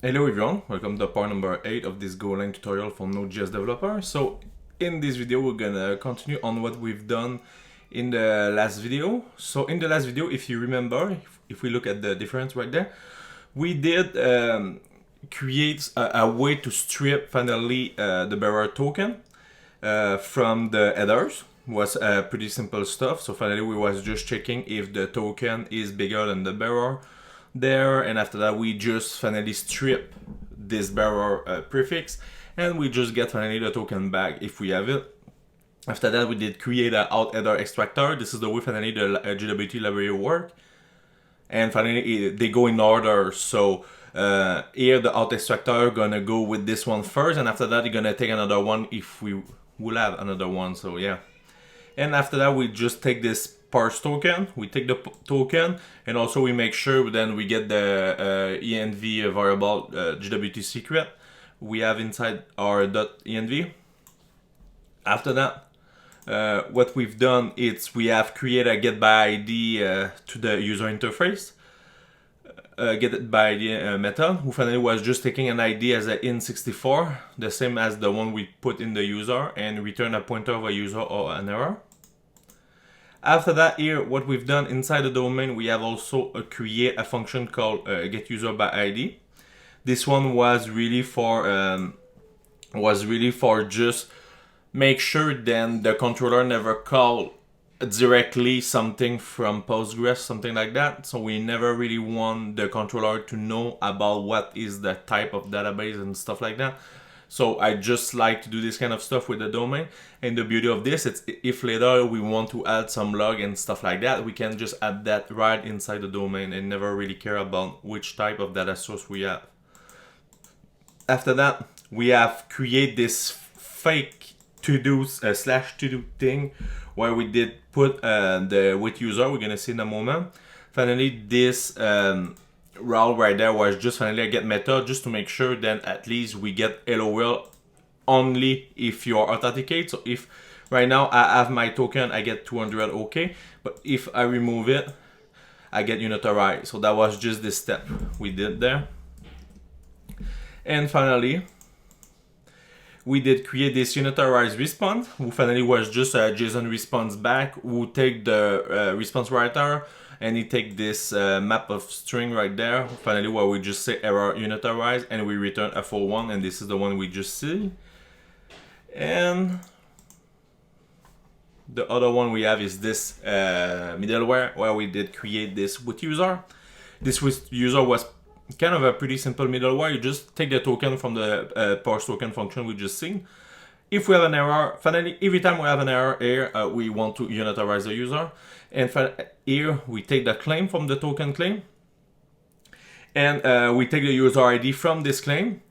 Hello everyone, welcome to part number 8 of this Golang tutorial for Node.js developer. So in this video we're gonna continue on what we've done in the last video. So in the last video, if you remember, if we look at the difference right there, we did create a way to strip finally the bearer token from the headers. Was pretty simple stuff. So finally we was just checking if the token is bigger than the bearer there, and after that we just finally strip this bearer prefix and we just get finally the token back if we have it. After that we did create an out header extractor. This is the way finally the GWT library work, and finally they go in order. So here the out extractor gonna go with this one first, and after that you're gonna take another one if we will have another one. So yeah, and after that we just take this parse token, we take the token, and also we make sure then we get the env variable GWT secret we have inside our .env. After that, what we've done is we have created a get by ID to the user interface. Get by ID method, who finally was just taking an ID as an in64, the same as the one we put in the user, and return a pointer of a user or an error. After that, here what we've done inside the domain, we have also create a function called get user by ID. This one was really for just make sure then the controller never call directly something from Postgres, something like that. So we never really want the controller to know about what is the type of database and stuff like that. So I just like to do this kind of stuff with the domain. And the beauty of this, it's if later we want to add some log and stuff like that, we can just add that right inside the domain and never really care about which type of data source we have. After that, we have create this fake to-do /to-do thing where we did put the with user, we're gonna see in a moment. Finally, this route right there was just finally a get method, just to make sure then at least we get LOL only if you are authenticate. So if right now I have my token, I get 200 okay, but if I remove it, I get unitarized. So that was just this step we did there. And finally, we did create this unitarized response, who finally was just a JSON response back, who take the response writer, and he take this map of string right there, finally where we just say error unitarized, and we return a full one, and this is the one we just see. And the other one we have is this middleware, where we did create this with user. This with user was kind of a pretty simple middleware. You just take the token from the parse token function we just seen. If we have an error, finally, every time we have an error here, we want to unitarize the user. And here, we take the claim from the token claim. And we take the user ID from this claim.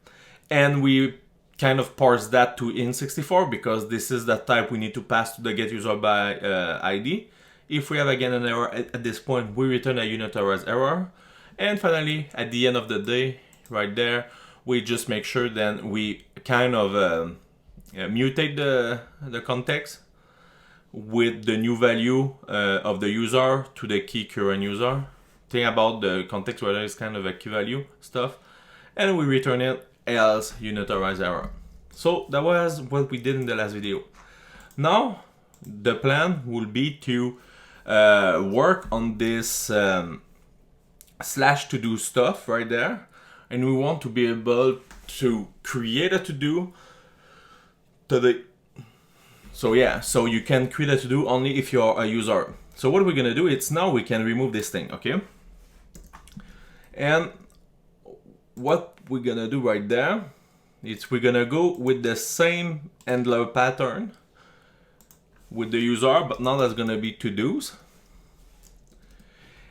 And we kind of parse that to in64, because this is the type we need to pass to the get user by ID. If we have again an error at this point, we return a unitarized error. And finally, at the end of the day, right there, we just make sure then we kind of mutate the context with the new value of the user to the key current user. Think about the context whether it's kind of a key value stuff, and we return it else unitarized error. So that was what we did in the last video. Now the plan will be to work on this /to-do stuff right there, and we want to be able to create a to-do today. So yeah, so you can create a to-do only if you're a user. So what we're gonna do is now we can remove this thing, okay? And what we're gonna do right there is we're gonna go with the same handler pattern with the user, but now that's gonna be to-dos.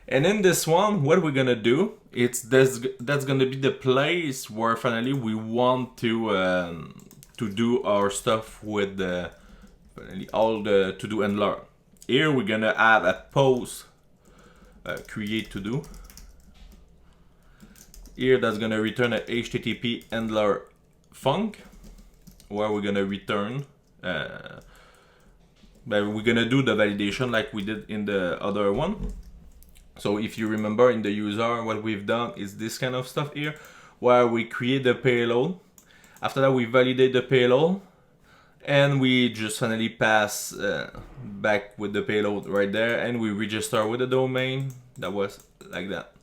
And in this one, what we're gonna do, that's gonna be the place where finally we want to do our stuff with all the to-do handler. Here we're gonna add a post create to-do. Here that's gonna return a HTTP handler func, where we're gonna return but we're gonna do the validation like we did in the other one. So if you remember in the user, what we've done is this kind of stuff here. where we create the payload. After that, we validate the payload, and we just finally pass back with the payload right there, and we register with the domain. That was like that.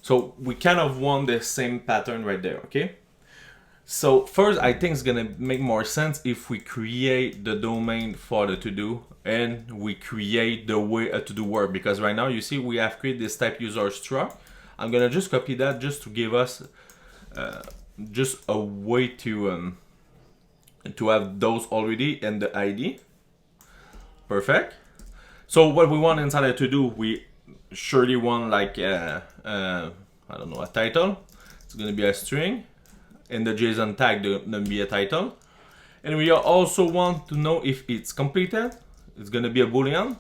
So we kind of want the same pattern right there, okay? So first, I think it's gonna make more sense if we create the domain for the to-do and we create the way a to-do work, because right now you see we have created this type user struct. I'm gonna just copy that just to give us just a way to have those already and the ID. Perfect. So what we want inside a to-do, we surely want like I don't know, a title. It's gonna be a string. And the JSON tag gonna be a title, and we also want to know if it's completed. It's gonna be a boolean.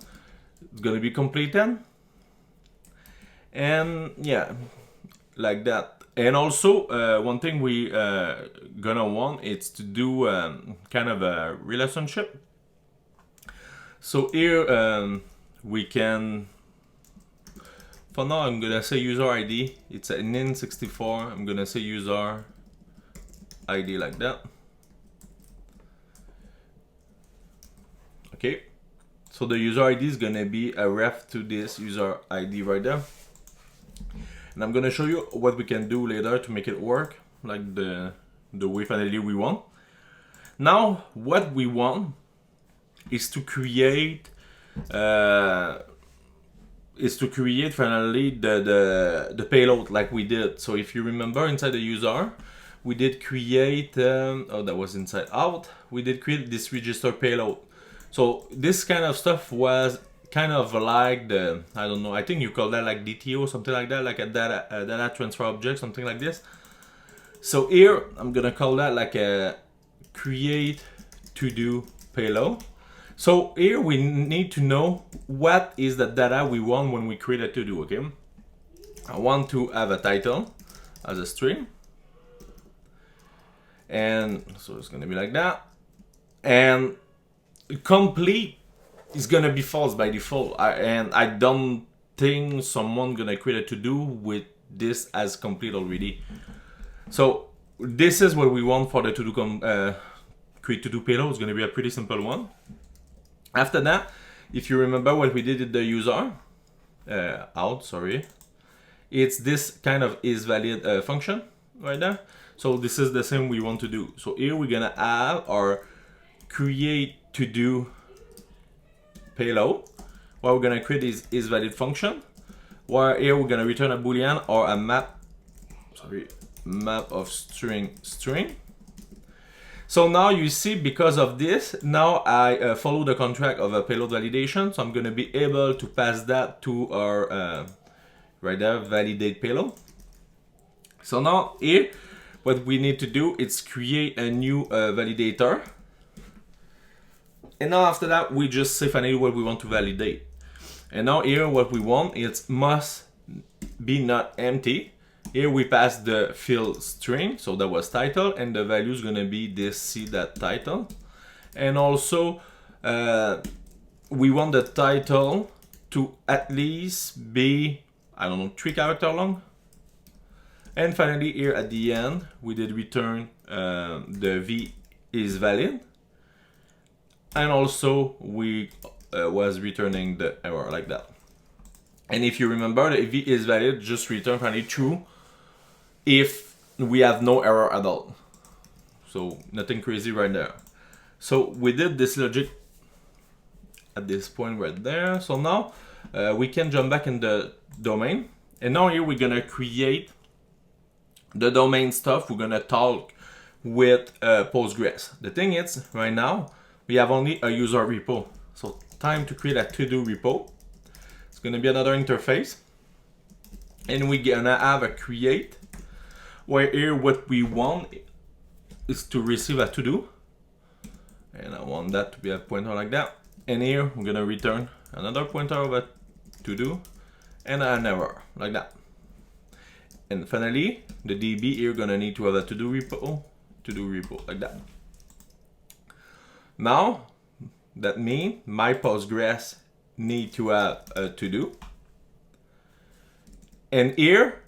It's gonna be completed, and yeah, like that. And also one thing we gonna want is to do kind of a relationship. So here we can. For now, I'm gonna say user ID. It's an int64. I'm gonna say user ID like that. Okay, so the user ID is gonna be a ref to this user ID right there, and I'm gonna show you what we can do later to make it work like the way finally we want. Now what we want is to create finally the payload like we did. So if you remember, inside the user we did create, oh, that was inside out. We did create this register payload. So this kind of stuff was kind of like the, I don't know, I think you call that like DTO, something like that, like a data transfer object, something like this. So here I'm gonna call that like a create to do payload. So here we need to know what is the data we want when we create a to do. Okay, I want to have a title as a string. And so it's gonna be like that, and complete is gonna be false by default, and I don't think someone gonna create a to-do with this as complete already. So this is what we want for the to-do create to-do payload. It's gonna be a pretty simple one. After that, if you remember what we did in the user it's this kind of isValid function right there. So this is the same we want to do. So here we're gonna have our create to do payload, where we're gonna create this isValid function, where here we're gonna return a boolean or a map of string. So now you see, because of this, now I follow the contract of a payload validation. So I'm gonna be able to pass that to our right there, validate payload. So now here, what we need to do is create a new validator. And now after that, we just say finally what we want to validate. And now here, what we want is must be not empty. Here we pass the field string, so that was title, and the value is gonna be this c.title. And also, we want the title to at least be, I don't know, 3 characters long. And finally, here at the end, we did return the v is valid, and also we was returning the error like that. And if you remember, the v is valid just return finally true if we have no error at all. So nothing crazy right there. So we did this logic at this point right there. So now we can jump back in the domain, and now here we're gonna create the domain stuff. We're gonna talk with Postgres. The thing is, right now we have only a user repo. So time to create a to-do repo. It's gonna be another interface, and we're gonna have a create, where here what we want is to receive a to-do, and I want that to be a pointer like that. And here we're gonna return another pointer of a to-do and an error like that. And finally, the DB here gonna need to have a to-do repo like that. Now, that means my Postgres need to have a to-do. And here,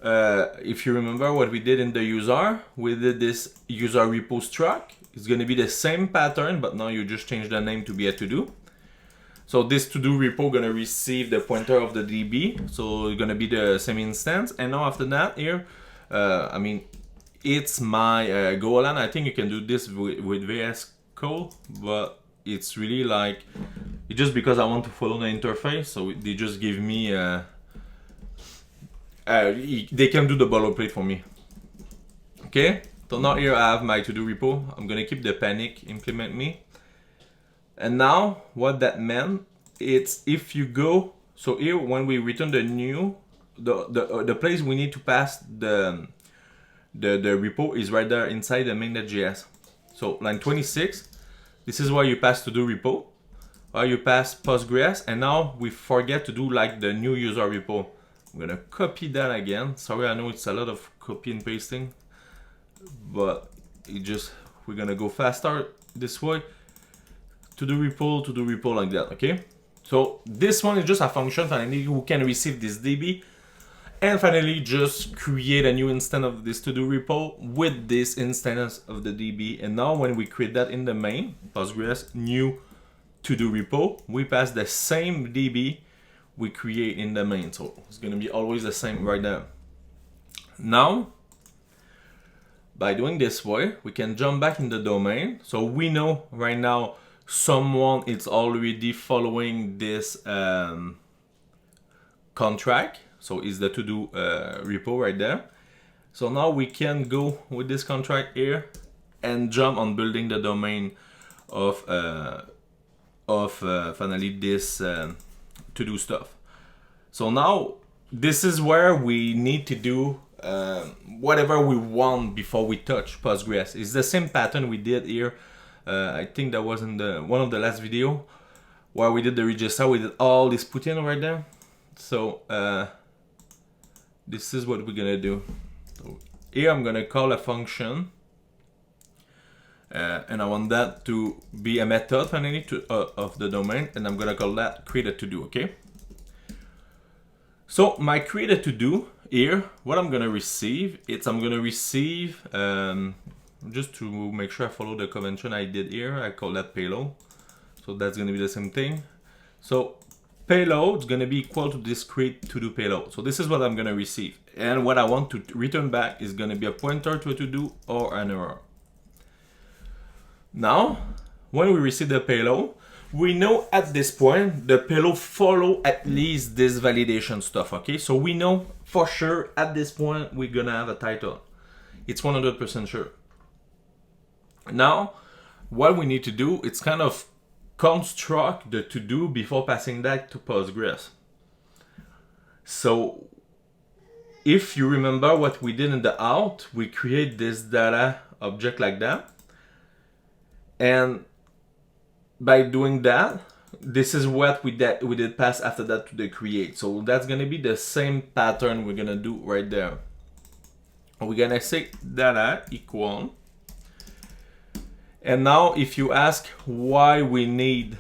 if you remember what we did in the user, we did this user repo struct. It's going to be the same pattern, but now you just change the name to be a to-do. So this to-do repo going to receive the pointer of the DB. So it's going to be the same instance. And now after that here, I mean, it's my Golan. I think you can do this with VS Code, but it's really like, it's just because I want to follow the interface. So they just give me, they can do the boilerplate for me. Okay, so now here I have my to-do repo. I'm gonna keep the panic implement me. And now what that meant, it's if you go, so here when we return the new, the place we need to pass the repo is right there inside the main.js. So line 26, this is where you pass to do repo, or you pass Postgres, and now we forget to do like the new user repo. I'm gonna copy that again. Sorry, I know it's a lot of copy and pasting, but we're gonna go faster this way. To do repo like that, okay? So this one is just a function finally who can receive this DB and finally just create a new instance of this to do repo with this instance of the DB. And now when we create that in the main, Postgres new to do repo, we pass the same DB we create in the main. So it's gonna be always the same right there. Now, by doing this way, we can jump back in the domain. So we know right now someone is already following this contract. So it's the to-do repo right there. So now we can go with this contract here and jump on building the domain of finally this to-do stuff. So now this is where we need to do whatever we want before we touch Postgres. It's the same pattern we did here. I think that was in one of the last video where we did the register. We did all this put in right there. So this is what we're gonna do. So here I'm gonna call a function, and I want that to be a method finally of the domain, and I'm gonna call that create a to do. Okay. So my create a to do here, what I'm gonna receive, I'm gonna receive. Just to make sure I follow the convention I did here, I call that payload. So that's going to be the same thing. So payload is going to be equal to this create to do payload. So this is what I'm going to receive. And what I want to return back is going to be a pointer to a to do or an error. Now, when we receive the payload, we know at this point the payload follow at least this validation stuff. Okay, so we know for sure at this point we're going to have a title. It's 100% sure. Now, what we need to do, it's kind of construct the to-do before passing that to Postgres. So, if you remember what we did in the out, we create this data object like that. And by doing that, this is what we did pass after that to the create. So that's going to be the same pattern we're going to do right there. We're going to say data equal. And now if you ask why we need,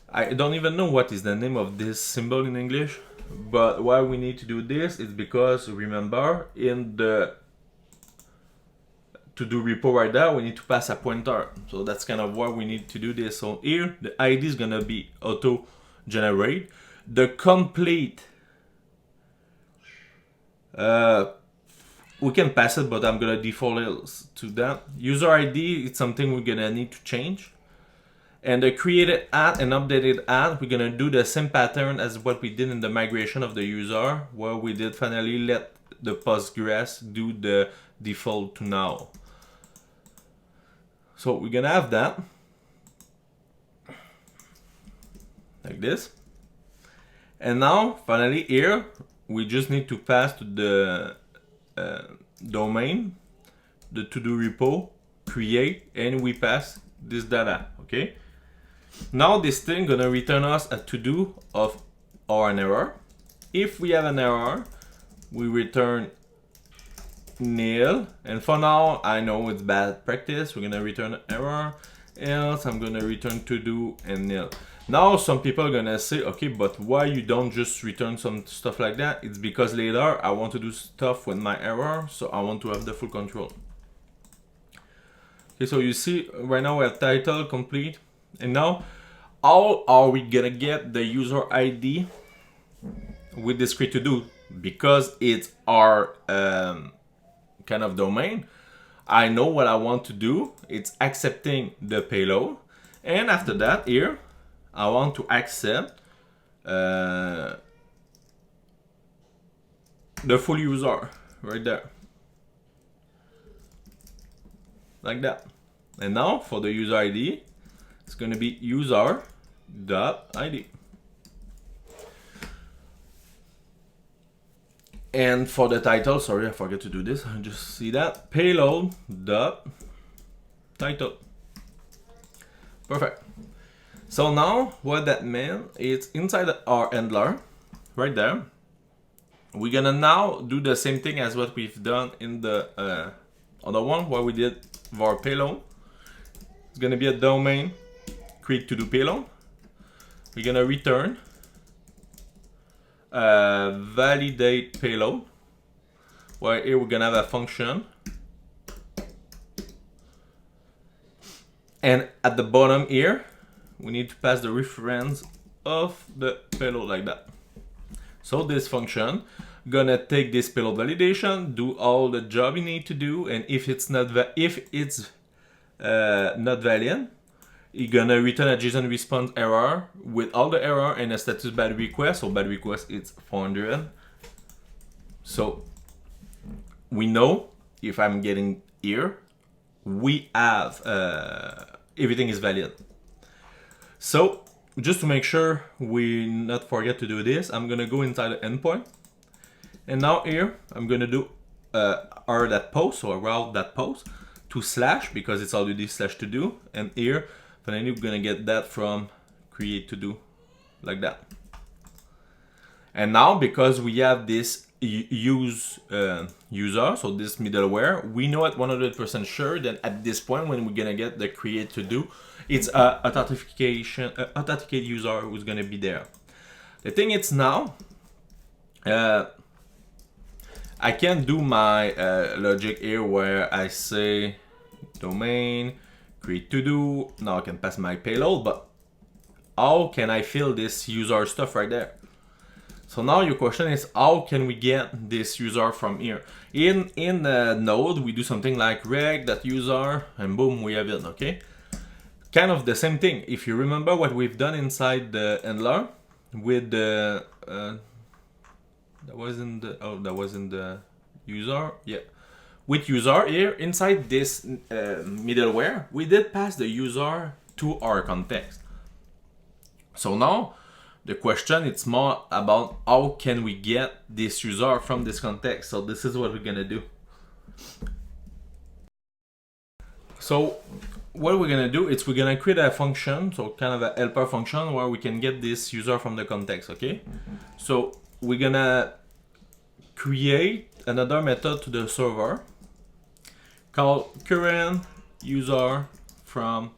I don't even know what is the name of this symbol in English, but why we need to do this is because remember in the to do repo right there, we need to pass a pointer. So that's kind of why we need to do this. So here the ID is going to be auto generate. The complete, we can pass it, but I'm gonna default it to that. User ID, it's something we're gonna need to change. And the created add and updated add, we're gonna do the same pattern as what we did in the migration of the user, where we did finally let the Postgres do the default to now. So we're gonna have that like this. And now finally here, we just need to pass to the domain, the to-do repo, create, and we pass this data, okay? Now this thing gonna return us a to-do of or an error. If we have an error, we return nil, and for now, I know it's bad practice, we're gonna return error, else I'm gonna return to-do and nil. Now some people are gonna say, okay, but why you don't just return some stuff like that? It's because later I want to do stuff with my error, so I want to have the full control. Okay, so you see right now we have title complete, and now how are we gonna get the user ID with this create to do? Because it's our kind of domain, I know what I want to do. It's accepting the payload, and after that here I want to accept the full user right there, like that. And now for the user ID, it's going to be user.id. And for the title, sorry, I forgot to do this. I just see that payload.title. Perfect. So now what that means is inside our handler, right there, we're gonna now do the same thing as what we've done in the other one where we did var payload. It's gonna be a domain create to do payload. We're gonna return validate payload, where here we're gonna have a function, and at the bottom here we need to pass the reference of the payload like that. So this function gonna take this payload validation, do all the job you need to do, and if it's not valid, you're gonna return a JSON response error with all the error and a status bad request. So bad request it's 400. So we know if I'm getting here, we have everything is valid. So just to make sure we not forget to do this, I'm gonna go inside the endpoint, and now here I'm gonna do r.post, so a route.post to slash, because it's already slash to do, and here finally we're gonna get that from create to do like that. And now because we have this use user, so this middleware, we know at 100% sure that at this point when we're gonna get the create to do, it's a authenticate user who's gonna be there. The thing is now, I can do my logic here where I say domain create to do. Now I can pass my payload, but how can I fill this user stuff right there? So now your question is, how can we get this user from here? In Node, we do something like reg.user, and boom, we have it, okay? Kind of the same thing. If you remember what we've done inside the handler with the, that was in the user, yeah. With user here, inside this middleware, we did pass the user to our context. So now, the question, it's more about how can we get this user from this context. So this is what we're gonna do. So what we're gonna do is we're gonna create a function, so kind of a helper function where we can get this user from the context, okay? So we're gonna create another method to the server called current user from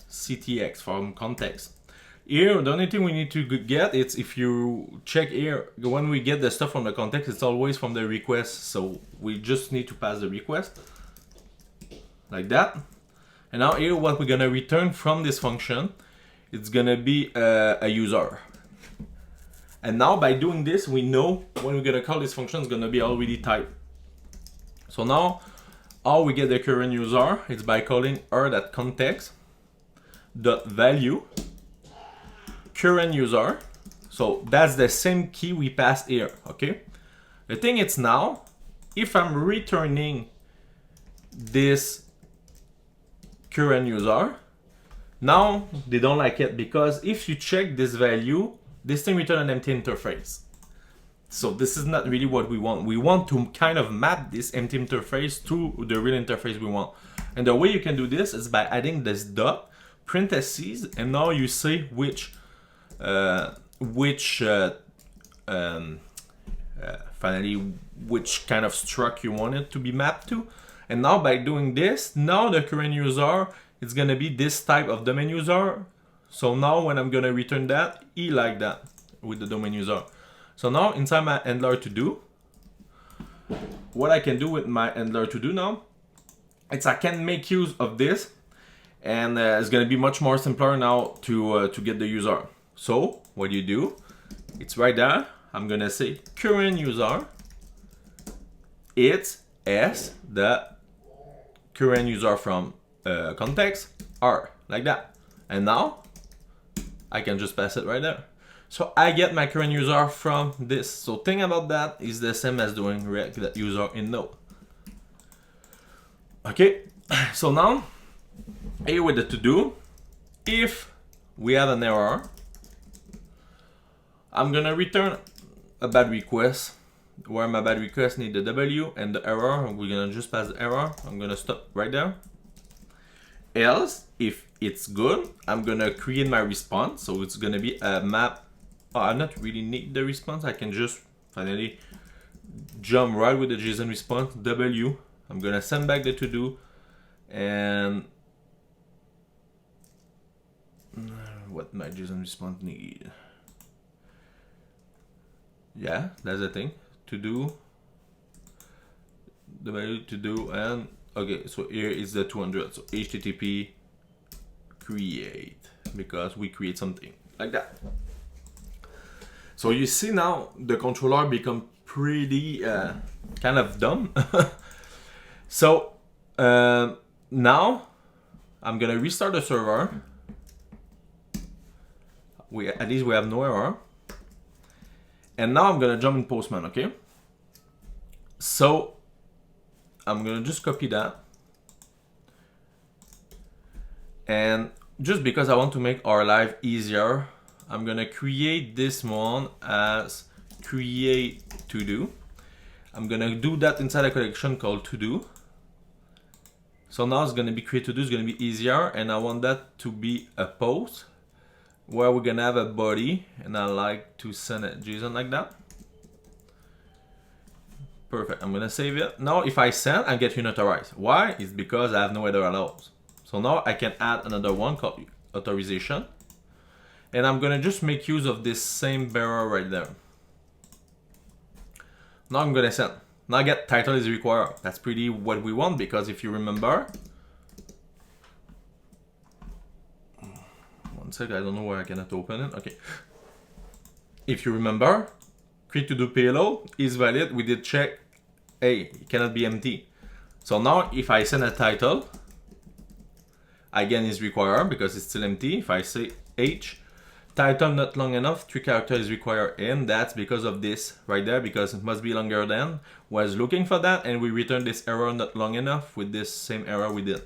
CTX, from context. Here, the only thing we need to get is, if you check here, when we get the stuff from the context, it's always from the request. So we just need to pass the request like that. And now here, what we're gonna return from this function, it's gonna be a user. And now by doing this, we know when we're gonna call this function, it's gonna be already typed. So now, how we get the current user, it's by calling r.context.value current user. So that's the same key we passed here, okay? The thing is now, if I'm returning this current user, now they don't like it, because if you check this value, this thing returns an empty interface. So this is not really what we want. We want to kind of map this empty interface to the real interface we want. And the way you can do this is by adding this dot, parentheses, and now you say which finally which kind of struct you want it to be mapped to. And now by doing this, now the current user is gonna be this type of domain user, So now when I'm gonna return that, like that with the domain user. So now inside my handler to do, what I can do with my handler to do now, I can make use of this, and it's gonna be much more simpler now to get the user. So what you do, it's right there. I'm gonna say current user. It's S the current user from context R, like that. And now I can just pass it right there. So I get my current user from this. So thing about that is the same as doing React that user in Node. Okay, so now here with the to do, if we have an error, I'm gonna return a bad request where my bad request need the W and the error. We're gonna just pass the error. I'm gonna stop right there. Else, if it's good, I'm gonna create my response. So it's gonna be a map. Oh, I not really need the response. I can just finally jump right with the JSON response. W. I'm gonna send back the to do, and what my JSON response need. Yeah, that's the thing. To do, the value to do, and okay, so here is the 200. So HTTP create, because we create something like that. So you see now the controller become pretty kind of dumb. So now I'm gonna restart the server. At least we have no error. And now I'm gonna jump in Postman, okay? So I'm gonna just copy that. And just because I want to make our life easier, I'm gonna create this one as create to do. I'm gonna do that inside a collection called to do. So now it's gonna be create to do, it's gonna be easier, and I want that to be a post where we're gonna have a body, and I like to send it JSON like that. Perfect, I'm gonna save it. Now if I send, I get unauthorized. Why? It's because I have no other allows. So now I can add another one called authorization. And I'm gonna just make use of this same bearer right there. Now I'm gonna send. Now I get title is required. That's pretty what we want, because if you remember, one sec, I don't know why I cannot open it. Okay. If you remember, create to do payload is valid. We did check, hey, it cannot be empty. So now if I send a title, again is required because it's still empty. If I say H, title not long enough, 3 characters is required, and that's because of this right there, because it must be longer than. Was looking for that, and we return this error not long enough with this same error we did.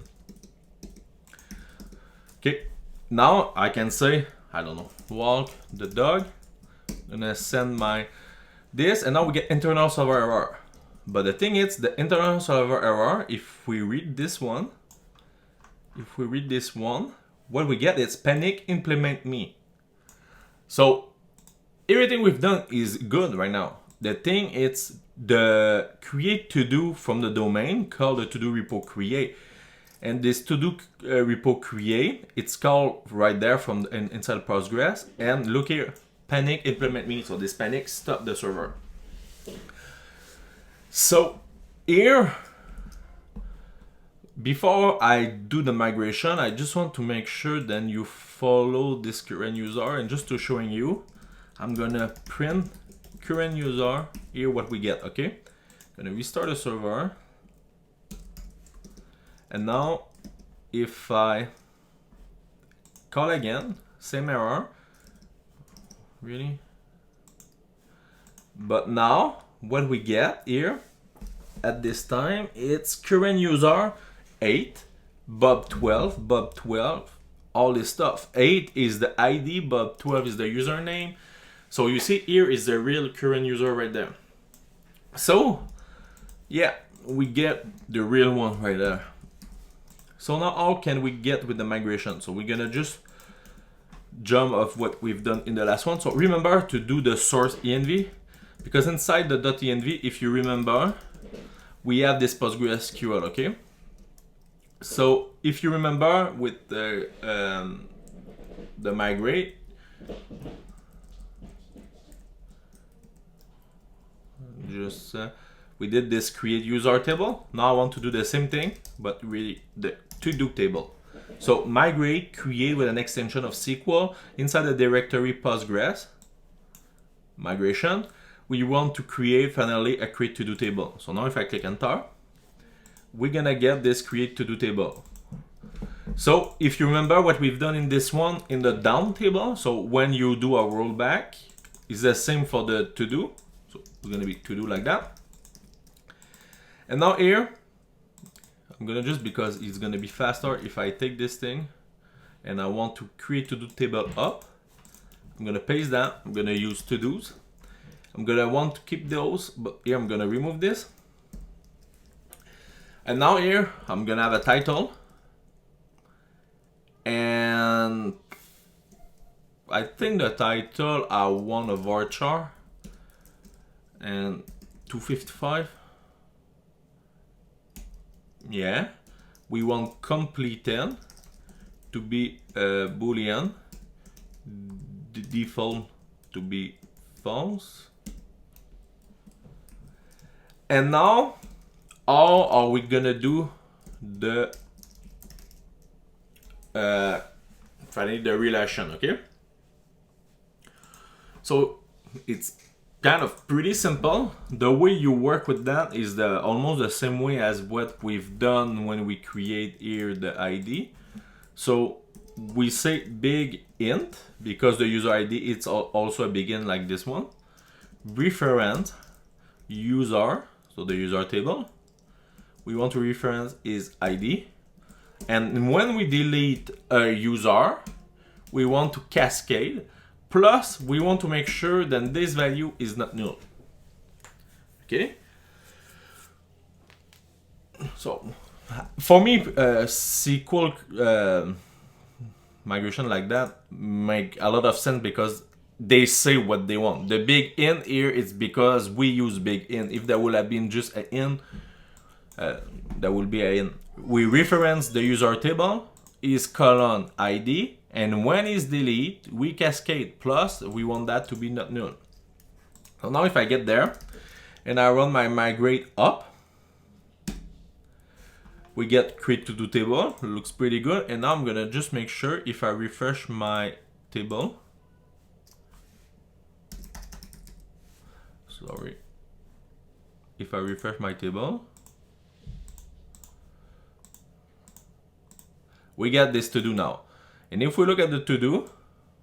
Okay. Now I can say, I don't know, walk the dog. I'm gonna send my this, and now we get internal server error. But the thing is, the internal server error, if we read this one, what we get is panic implement me. So everything we've done is good right now. The thing is the create to do from the domain called the to do repo create. And this to do repo create, it's called right there from inside Postgres. And look here, panic implement me. So this panic stop the server. So here, before I do the migration, I just want to make sure then you follow this current user. And just to showing you, I'm gonna print current user here what we get. Okay, gonna restart the server. And now, if I call again, same error, really? But now, what we get here, at this time, it's current user 8, Bob 12, all this stuff. 8 is the ID, Bob 12 is the username. So you see here is the real current user right there. So, yeah, we get the real one right there. So now how can we get with the migration? So we're gonna just jump off what we've done in the last one. So remember to do the source env, because inside the .env, if you remember, we have this PostgreSQL, okay? So if you remember with the the migrate. Just we did this create user table. Now I want to do the same thing, but really the to-do table. So migrate, create with an extension of SQL inside the directory Postgres. Migration. We want to create finally a create to-do table. So now if I click enter, we're gonna get this create to-do table. So if you remember what we've done in this one in the down table, so when you do a rollback, it's the same for the to-do. So it's gonna be to-do like that. And now here, I'm gonna just, because it's gonna be faster if I take this thing and I want to create to-do table up, I'm gonna paste that. I'm gonna use to-dos. I'm gonna want to keep those, but here I'm gonna remove this. And now here, I'm gonna have a title. And I think the title I want a varchar and 255. Yeah, we want completed to be boolean, the default to be false. And now, how are we gonna do the finally the relation? Okay, so it's kind of pretty simple. The way you work with that is almost the same way as what we've done when we create here the ID. So we say big int because the user ID it's also a big int like this one. Reference user, so the user table. We want to reference is ID. And when we delete a user, we want to cascade. Plus, we want to make sure that this value is not null. Okay. So, for me, SQL migration like that make a lot of sense because they say what they want. The big int here is because we use big int. If there would have been just an int, there will be an int. We reference the user table is colon ID. And when it's delete, we cascade, plus we want that to be not null. So now if I get there and I run my migrate up, we get create to do table, looks pretty good. And now I'm gonna just make sure if I refresh my table, sorry, if I refresh my table, we get this to do now. And if we look at the to-do,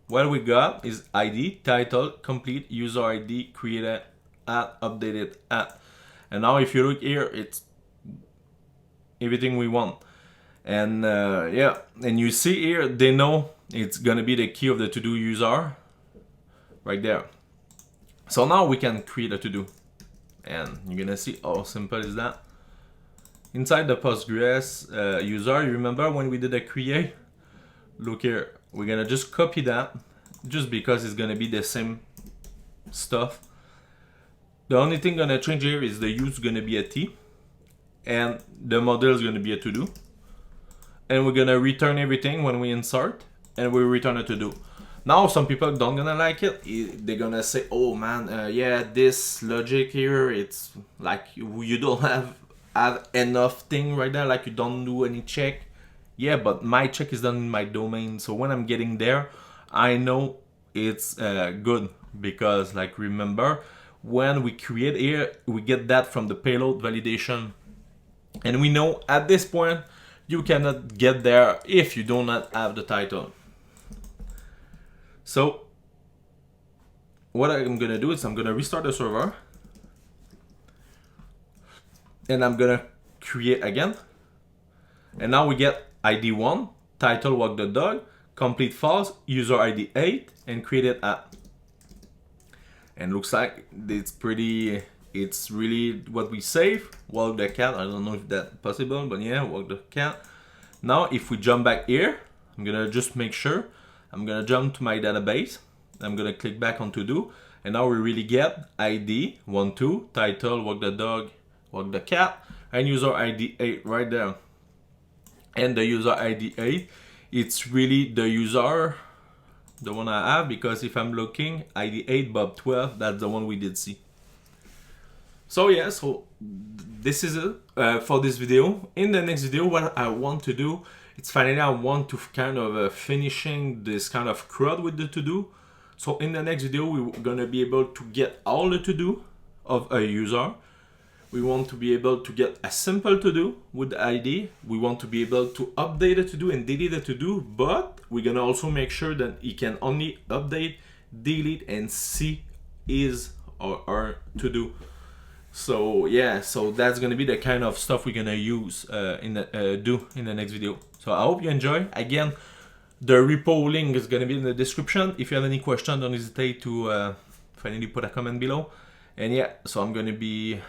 what we got is ID, title, complete, user ID, created, at, updated, at. And now if you look here, it's everything we want. And yeah, and you see here, they know it's gonna be the key of the to-do user right there. So now we can create a to-do. And you're gonna see how simple is that. Inside the Postgres user, you remember when we did a create? Look here, we're gonna just copy that just because it's gonna be the same stuff. The only thing gonna change here is the use gonna be a T and the model is gonna be a to-do. And we're gonna return everything when we insert and we return a to-do. Now some people don't gonna like it. They're gonna say, oh man, yeah, this logic here, it's like you don't have enough thing right there, like you don't do any check. Yeah, but my check is done in my domain. So when I'm getting there, I know it's good because like remember, when we create here, we get that from the payload validation. And we know at this point, you cannot get there if you do not have the title. So what I'm gonna do is I'm gonna restart the server. And I'm gonna create again. And now we get ID 1, title walk the dog, complete false, user ID 8, and created at. And looks like it's really what we save. Walk the cat, I don't know if that's possible, but yeah, walk the cat. Now if we jump back here, I'm gonna just make sure, I'm gonna jump to my database, I'm gonna click back on to do, and now we really get ID 1, 2, title, walk the dog, walk the cat, and user ID 8 right there. And the user ID 8, it's really the user the one I have, because if I'm looking ID 8 Bob 12, that's the one we did see. So yeah, so this is it for this video. In the next video, what I want to do, it's finally I want to kind of finishing this kind of CRUD with the to-do. So in the next video, we're gonna be able to get all the to-do of a user. We want to be able to get a simple to-do with the ID. We want to be able to update the to-do and delete the to-do, but we're gonna also make sure that he can only update, delete, and see his or her to-do. So yeah, so that's gonna be the kind of stuff we're gonna use do in the next video. So I hope you enjoy. Again, the repo link is gonna be in the description. If you have any questions, don't hesitate to finally put a comment below. And yeah, so the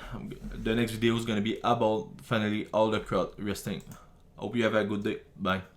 next video is gonna be about finally all the CRUD resting. Hope you have a good day. Bye.